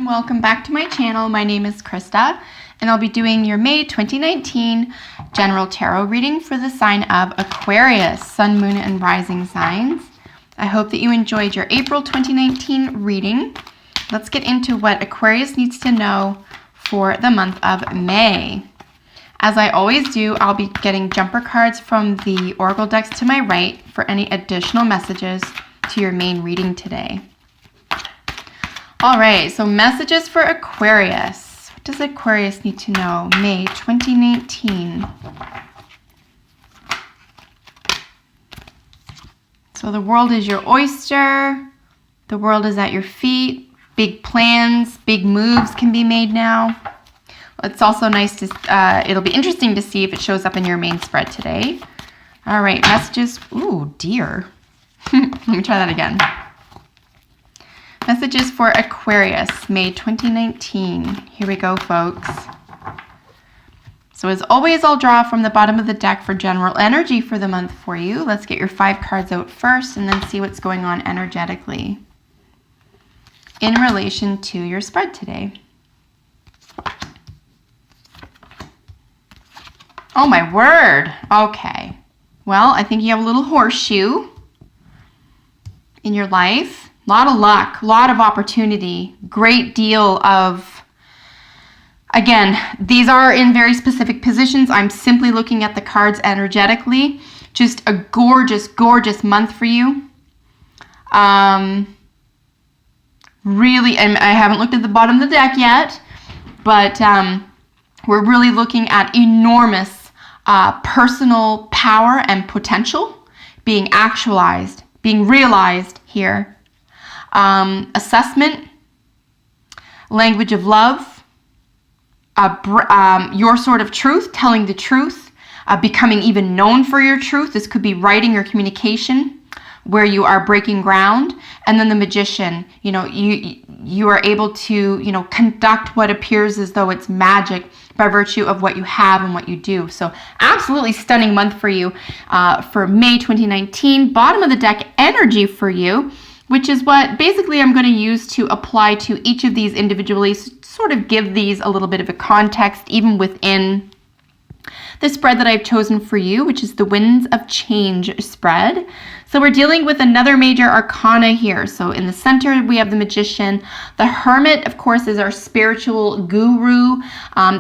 Welcome back to my channel. My name is Krista, and I'll be doing your May 2019 general tarot reading for the sign of Aquarius, sun, moon, and rising signs. I hope that you enjoyed your April 2019 reading. Let's get into what Aquarius needs to know for the month of May. As I always do, I'll be getting jumper cards from the oracle decks to my right for any additional messages to your main reading today. All right, so messages for Aquarius. What does Aquarius need to know? May 2019. So the world is your oyster. The world is at your feet. Big plans, big moves can be made now. It's also nice to, it'll be interesting to see if it shows up in your main spread today. All right, messages. Ooh, dear. Let me try that again. Messages for Aquarius, May 2019. Here we go, folks. So as always, I'll draw from the bottom of the deck for general energy for the month for you. Let's get your 5 cards out first and then see what's going on energetically in relation to your spread today. Oh my word. Okay. Well, I think you have a little horseshoe in your life. A lot of luck, a lot of opportunity, great deal of, again, these are in very specific positions. I'm simply looking at the cards energetically. Just a gorgeous, gorgeous month for you. Really, and I haven't looked at the bottom of the deck yet, but we're really looking at enormous personal power and potential being actualized, being realized here. Assessment, language of love, your sort of truth, telling the truth, becoming even known for your truth. This could be writing or communication where you are breaking ground. And then the magician, you know, you are able to, you know, conduct what appears as though it's magic by virtue of what you have and what you do. So absolutely stunning month for you for May 2019. Bottom of the deck energy for you, which is what basically I'm going to use to apply to each of these individually, sort of give these a little bit of a context, even within the spread that I've chosen for you, which is the Winds of Change spread. So we're dealing with another major arcana here. So in the center, we have the Magician. The Hermit, of course, is our spiritual guru.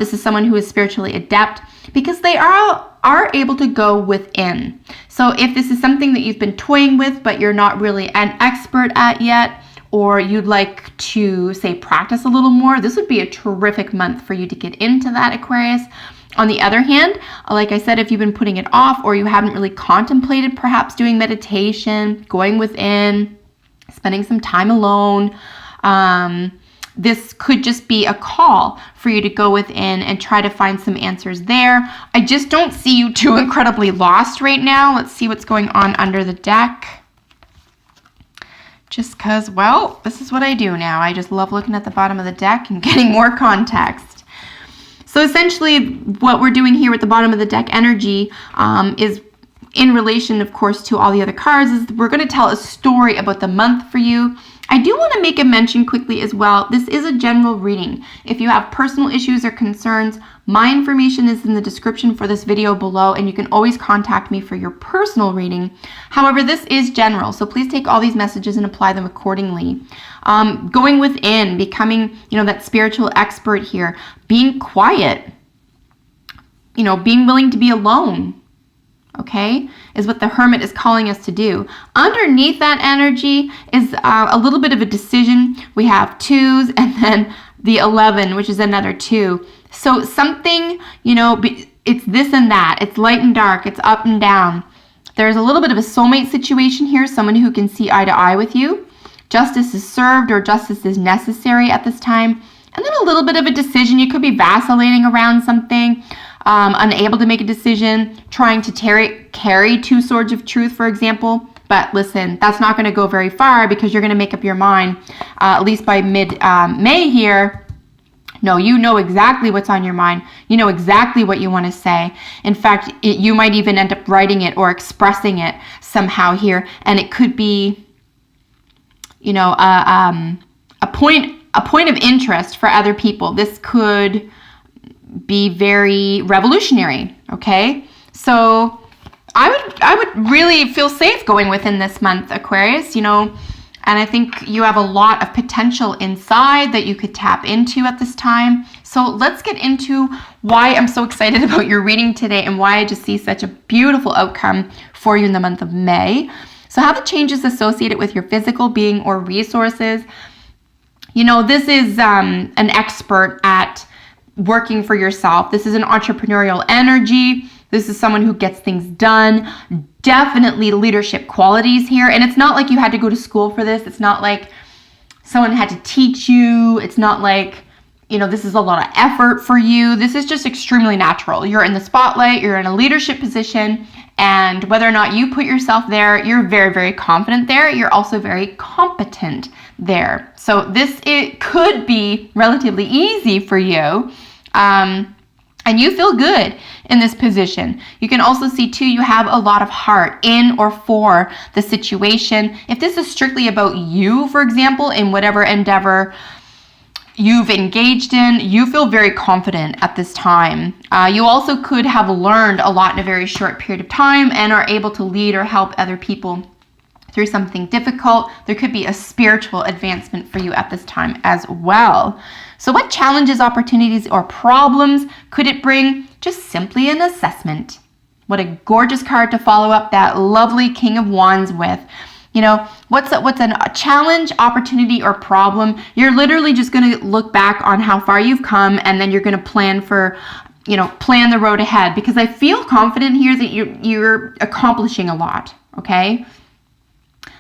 This is someone who is spiritually adept because they are able to go within. So if this is something that you've been toying with, but you're not really an expert at yet, or you'd like to, say, practice a little more, this would be a terrific month for you to get into that, Aquarius. On the other hand, like I said, if you've been putting it off or you haven't really contemplated perhaps doing meditation, going within, spending some time alone, this could just be a call for you to go within and try to find some answers there. I just don't see you too incredibly lost right now. Let's see what's going on under the deck. Just because, well, this is what I do now. I just love looking at the bottom of the deck and getting more context. So essentially what we're doing here with the bottom of the deck energy is in relation, of course, to all the other cards, is we're going to tell a story about the month for you. I do want to make a mention quickly as well. This is a general reading. If you have personal issues or concerns, my information is in the description for this video below, and you can always contact me for your personal reading. However, this is general, so please take all these messages and apply them accordingly. Going within, becoming, you know, that spiritual expert here, being quiet, you know, being willing to be alone. Okay, is what the Hermit is calling us to do. Underneath that energy is a little bit of a decision. We have 2s and then the 11, which is another 2. So something, you know, it's this and that. It's light and dark. It's up and down. There's a little bit of a soulmate situation here, someone who can see eye to eye with you. Justice is served or justice is necessary at this time. And then a little bit of a decision. You could be vacillating around something. Unable to make a decision, trying to carry 2 swords of truth, for example. But listen, that's not going to go very far because you're going to make up your mind, at least by mid-May here. No, you know exactly what's on your mind. You know exactly what you want to say. In fact, you might even end up writing it or expressing it somehow here. And it could be, you know, a point a point of interest for other people. This could be very revolutionary, okay? So I would really feel safe going within this month, Aquarius, you know, and I think you have a lot of potential inside that you could tap into at this time. So let's get into why I'm so excited about your reading today and why I just see such a beautiful outcome for you in the month of May. So how the changes associated with your physical being or resources. You know, this is an expert at working for yourself. This is an entrepreneurial energy. This is someone who gets things done. Definitely leadership qualities here. And it's not like you had to go to school for this. It's not like someone had to teach you. It's not like, you know, this is a lot of effort for you. This is just extremely natural. You're in the spotlight. You're in a leadership position. And whether or not you put yourself there, you're very, very confident there. You're also very competent there. So it could be relatively easy for you. And you feel good in this position. You can also see too, you have a lot of heart in or for the situation. If this is strictly about you, for example, in whatever endeavor you've engaged in, you feel very confident at this time. You also could have learned a lot in a very short period of time and are able to lead or help other people through something difficult. There could be a spiritual advancement for you at this time as well. So what challenges, opportunities, or problems could it bring? Just simply an assessment. What a gorgeous card to follow up that lovely King of Wands with. You know, what's a challenge, opportunity, or problem? You're literally just going to look back on how far you've come, and then you're going to plan the road ahead, because I feel confident here that you're accomplishing a lot, okay?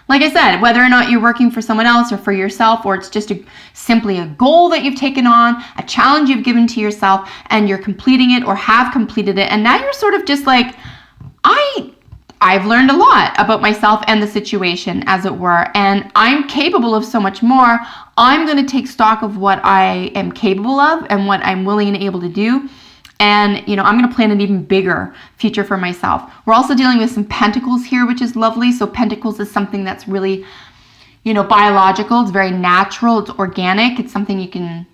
Like I said, whether or not you're working for someone else or for yourself, or it's just simply a goal that you've taken on, a challenge you've given to yourself, and you're completing it or have completed it, and now you're sort of just like, I've learned a lot about myself and the situation, as it were, and I'm capable of so much more. I'm going to take stock of what I am capable of and what I'm willing and able to do. And, you know, I'm going to plan an even bigger future for myself. We're also dealing with some pentacles here, which is lovely. So pentacles is something that's really, you know, biological. It's very natural. It's organic. It's something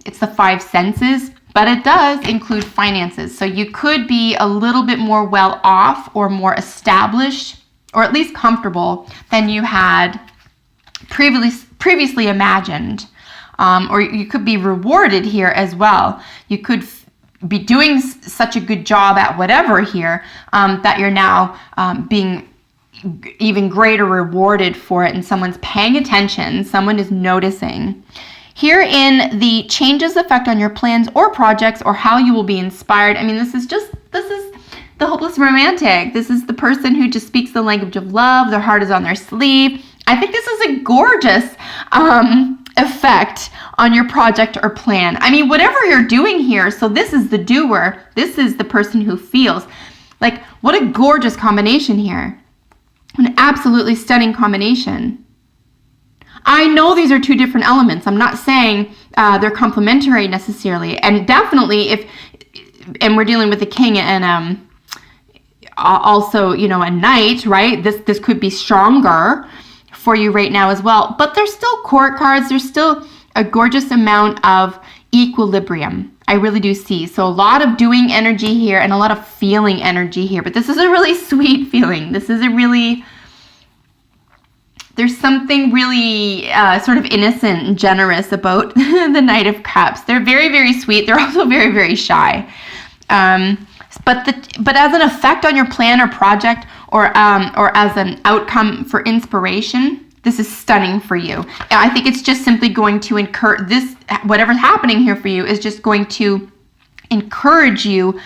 it's the five senses, but it does include finances. So you could be a little bit more well off or more established, or at least comfortable, than you had previously imagined. Or you could be rewarded here as well. You could be doing such a good job at whatever here that you're now being even greater rewarded for it, and someone's paying attention, someone is noticing. Here in the changes effect on your plans or projects or how you will be inspired. I mean, this is the hopeless romantic. This is the person who just speaks the language of love. Their heart is on their sleeve. I think this is a gorgeous effect on your project or plan. I mean, whatever you're doing here, so this is the doer, this is the person who feels. Like, what a gorgeous combination here. An absolutely stunning combination. I know these are two different elements. I'm not saying they're complementary necessarily. And definitely and we're dealing with the king and also, you know, a knight, right? This could be stronger for you right now as well. But there's still court cards. There's still a gorgeous amount of equilibrium. I really do see. So a lot of doing energy here and a lot of feeling energy here. But this is a really sweet feeling. This is there's something really sort of innocent and generous about the Knight of Cups. They're very, very sweet. They're also very, very shy. But as an effect on your plan or project, or as an outcome for inspiration, this is stunning for you. I think it's just simply going to encourage this, whatever's happening here for you is just going to encourage you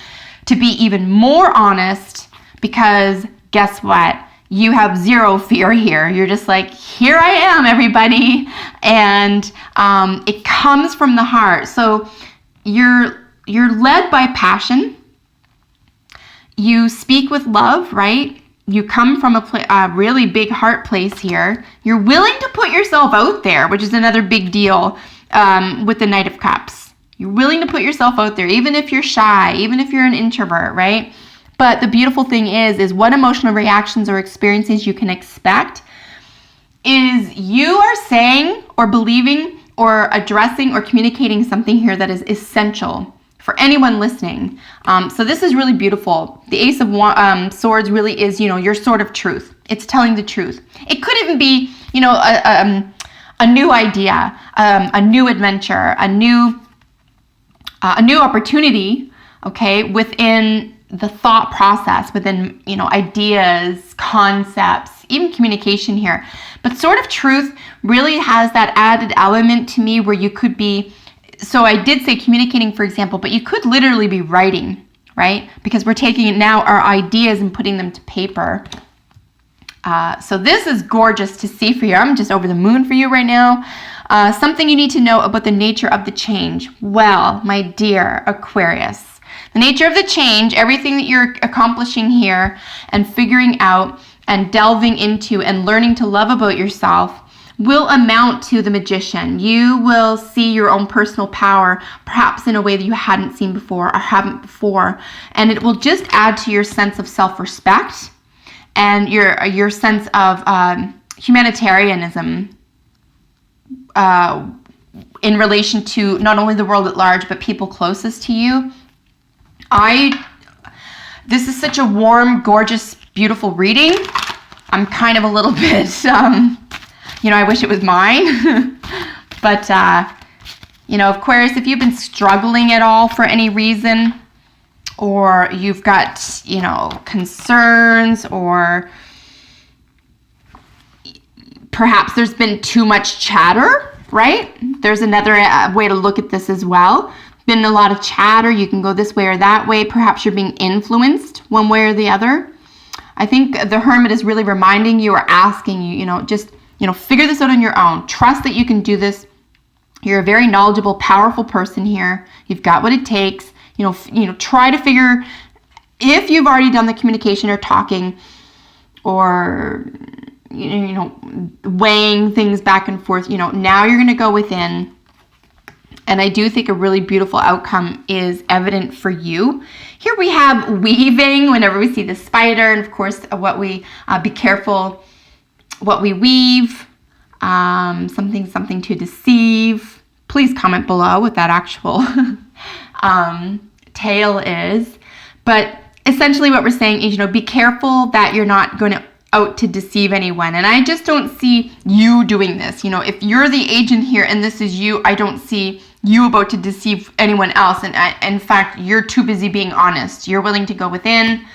to be even more honest, because guess what? You have zero fear here. You're just like, here I am, everybody. And it comes from the heart. So you're led by passion. You speak with love, right? You come from a really big heart place here. You're willing to put yourself out there, which is another big deal with the Knight of Cups. You're willing to put yourself out there, even if you're shy, even if you're an introvert, right? But the beautiful thing is what emotional reactions or experiences you can expect is you are saying or believing or addressing or communicating something here that is essential for anyone listening. So this is really beautiful. The Ace of Swords really is, your sword of truth. It's telling the truth. It could even be, a new idea, a new adventure, a new opportunity, okay, within the thought process, within, ideas, concepts, even communication here. But Sword of Truth really has that added element to me where you could be, so I did say communicating, for example, but you could literally be writing, right? Because we're taking now our ideas and putting them to paper. So this is gorgeous to see for you. I'm just over the moon for you right now. Something you need to know about the nature of the change. Well, my dear Aquarius, the nature of the change, everything that you're accomplishing here and figuring out and delving into and learning to love about yourself will amount to the Magician. You will see your own personal power, perhaps in a way that you hadn't seen before or haven't before. And it will just add to your sense of self-respect and your sense of humanitarianism in relation to not only the world at large, but people closest to you. This is such a warm, gorgeous, beautiful reading. I'm kind of a little bit, I wish it was mine. But, Aquarius, if you've been struggling at all for any reason, or you've got, concerns, or perhaps there's been too much chatter, right? There's another way to look at this as well. Been a lot of chatter. You can go this way or that way. Perhaps you're being influenced one way or the other. I think the Hermit is really reminding you or asking you, just, figure this out on your own. Trust that you can do this. You're a very knowledgeable, powerful person here. You've got what it takes. Try to figure, if you've already done the communication or talking or, weighing things back and forth, now you're going to go within. And I do think a really beautiful outcome is evident for you. Here we have weaving, whenever we see the spider, and of course what we, be careful what we weave, something to deceive. Please comment below what that actual tale is. But essentially what we're saying is, be careful that you're not going out to deceive anyone. And I just don't see you doing this. If you're the agent here and this is you, I don't see you about to deceive anyone else. And in fact, you're too busy being honest. You're willing to go within.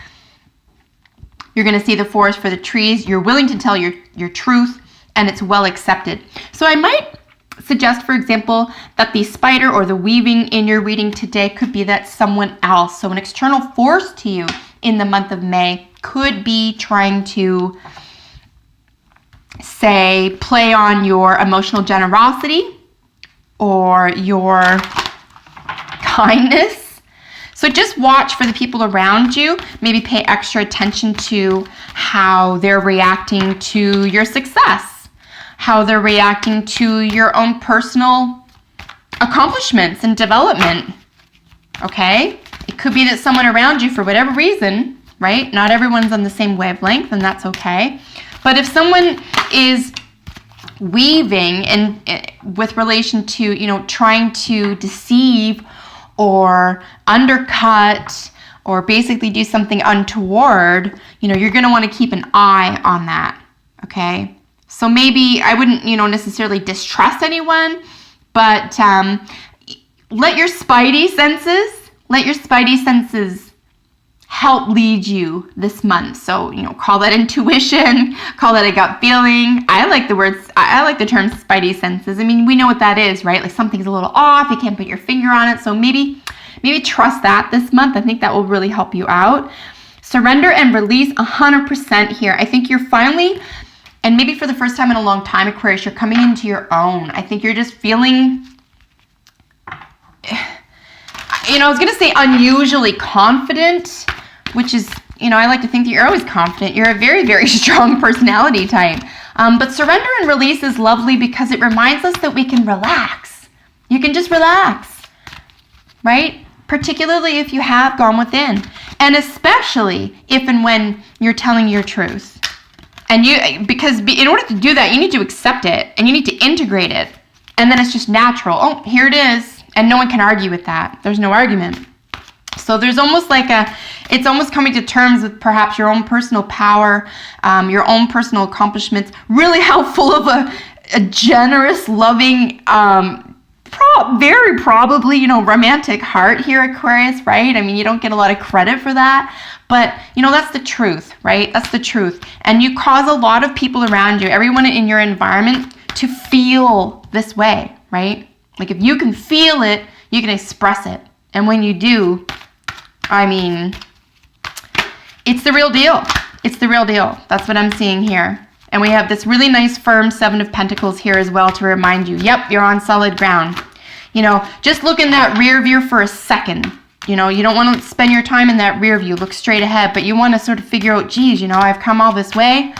You're going to see the forest for the trees. You're willing to tell your truth, and it's well accepted. So I might suggest, for example, that the spider or the weaving in your reading today could be that someone else. So an external force to you in the month of May could be trying to, say, play on your emotional generosity or your kindness. So just watch for the people around you. Maybe pay extra attention to how they're reacting to your success, how they're reacting to your own personal accomplishments and development, okay? It could be that someone around you, for whatever reason, right? Not everyone's on the same wavelength, and that's okay. But if someone is weaving and with relation to, trying to deceive or undercut or basically do something untoward, you're going to want to keep an eye on that, okay? So maybe I wouldn't, necessarily distrust anyone, but let your spidey senses help lead you this month. So, call that intuition, call that a gut feeling. I like the term spidey senses. I mean, we know what that is, right? Like something's a little off, you can't put your finger on it. So maybe trust that this month. I think that will really help you out. Surrender and release 100% here. I think you're finally, and maybe for the first time in a long time, Aquarius, you're coming into your own. I think you're just feeling, I was going to say unusually confident, which is, I like to think that you're always confident. You're a very, very strong personality type. But surrender and release is lovely because it reminds us that we can relax. You can just relax, right? Particularly if you have gone within. And especially if and when you're telling your truth. And because in order to do that, you need to accept it and you need to integrate it. And then it's just natural. Oh, here it is. And no one can argue with that. There's no argument. So there's almost like it's almost coming to terms with perhaps your own personal power, your own personal accomplishments, really how full of a generous, loving, very probably, you know, romantic heart here, Aquarius, right? I mean, you don't get a lot of credit for that, but, you know, that's the truth, right? That's the truth. And you cause a lot of people around you, everyone in your environment, to feel this way, right? Like if you can feel it, you can express it. And when you do, I mean, it's the real deal. It's the real deal. That's what I'm seeing here. And we have this really nice firm 7 of Pentacles here as well to remind you, yep, you're on solid ground. You know, just look in that rear view for a second. You know, you don't want to spend your time in that rear view. Look straight ahead, but you want to sort of figure out, geez, you know, I've come all this way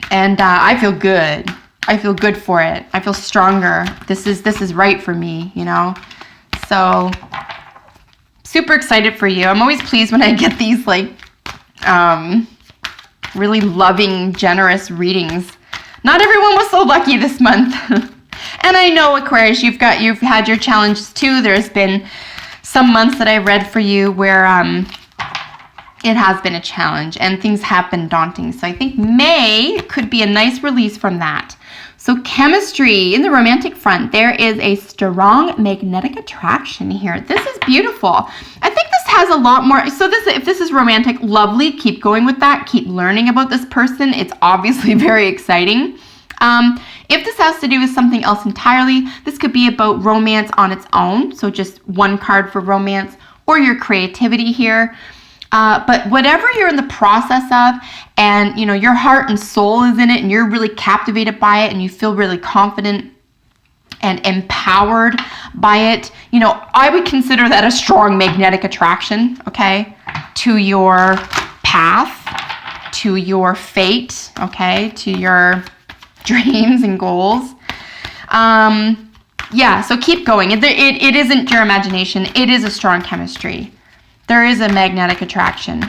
and I feel good. I feel good for it. I feel stronger. This is right for me, you know. So super excited for you. I'm always pleased when I get these like really loving, generous readings. Not everyone was so lucky this month. And I know, Aquarius, you've had your challenges too. There's been some months that I read for you where it has been a challenge and things have been daunting. So I think May could be a nice release from that. So chemistry in the romantic front, there is a strong magnetic attraction here. This is beautiful. I think this has a lot more. So if this is romantic, lovely. Keep going with that. Keep learning about this person. It's obviously very exciting. If this has to do with something else entirely, this could be about romance on its own. So just one card for romance or your creativity here. But whatever you're in the process of and, you know, your heart and soul is in it and you're really captivated by it and you feel really confident and empowered by it, you know, I would consider that a strong magnetic attraction, okay, to your path, to your fate, okay, to your dreams and goals. Yeah, so keep going. It isn't your imagination. It is a strong chemistry. There is a magnetic attraction.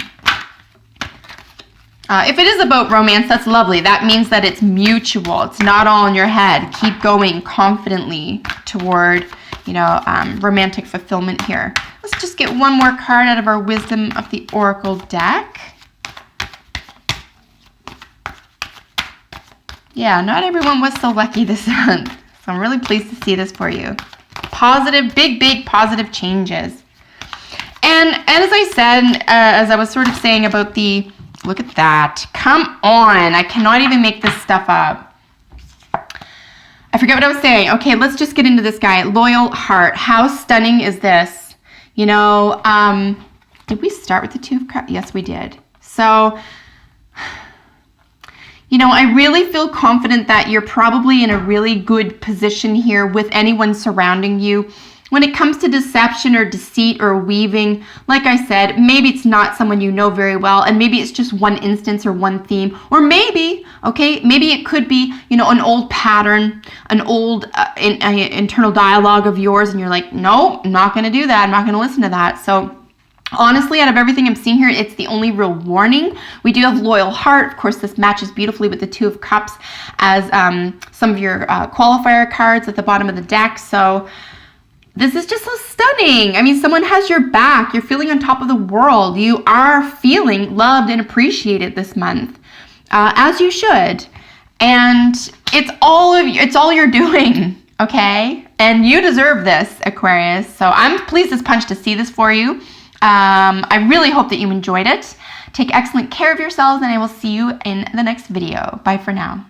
If it is about romance, that's lovely. That means that it's mutual. It's not all in your head. Keep going confidently toward, you know, romantic fulfillment here. Let's just get one more card out of our Wisdom of the Oracle deck. Yeah, not everyone was so lucky this month. So I'm really pleased to see this for you. Positive, big positive changes. And as I said, as I was sort of saying about the, look at that. Come on. I cannot even make this stuff up. I forget what I was saying. Okay, let's just get into this guy. Loyal heart. How stunning is this? You know, did we start with the Two of Cups? Yes, we did. So, you know, I really feel confident that you're probably in a really good position here with anyone surrounding you. When it comes to deception or deceit or weaving, like I said, maybe it's not someone you know very well, and maybe it's just one instance or one theme, or maybe, okay, maybe it could be, you know, an old pattern, an old internal dialogue of yours, and you're like, no, I'm not going to do that. I'm not going to listen to that. So honestly, out of everything I'm seeing here, it's the only real warning. We do have loyal heart. Of course, this matches beautifully with the Two of Cups as some of your qualifier cards at the bottom of the deck. So this is just so stunning. I mean, someone has your back. You're feeling on top of the world. You are feeling loved and appreciated this month, as you should. And it's all you're doing, okay? And you deserve this, Aquarius. So I'm pleased as punch to see this for you. I really hope that you enjoyed it. Take excellent care of yourselves, and I will see you in the next video. Bye for now.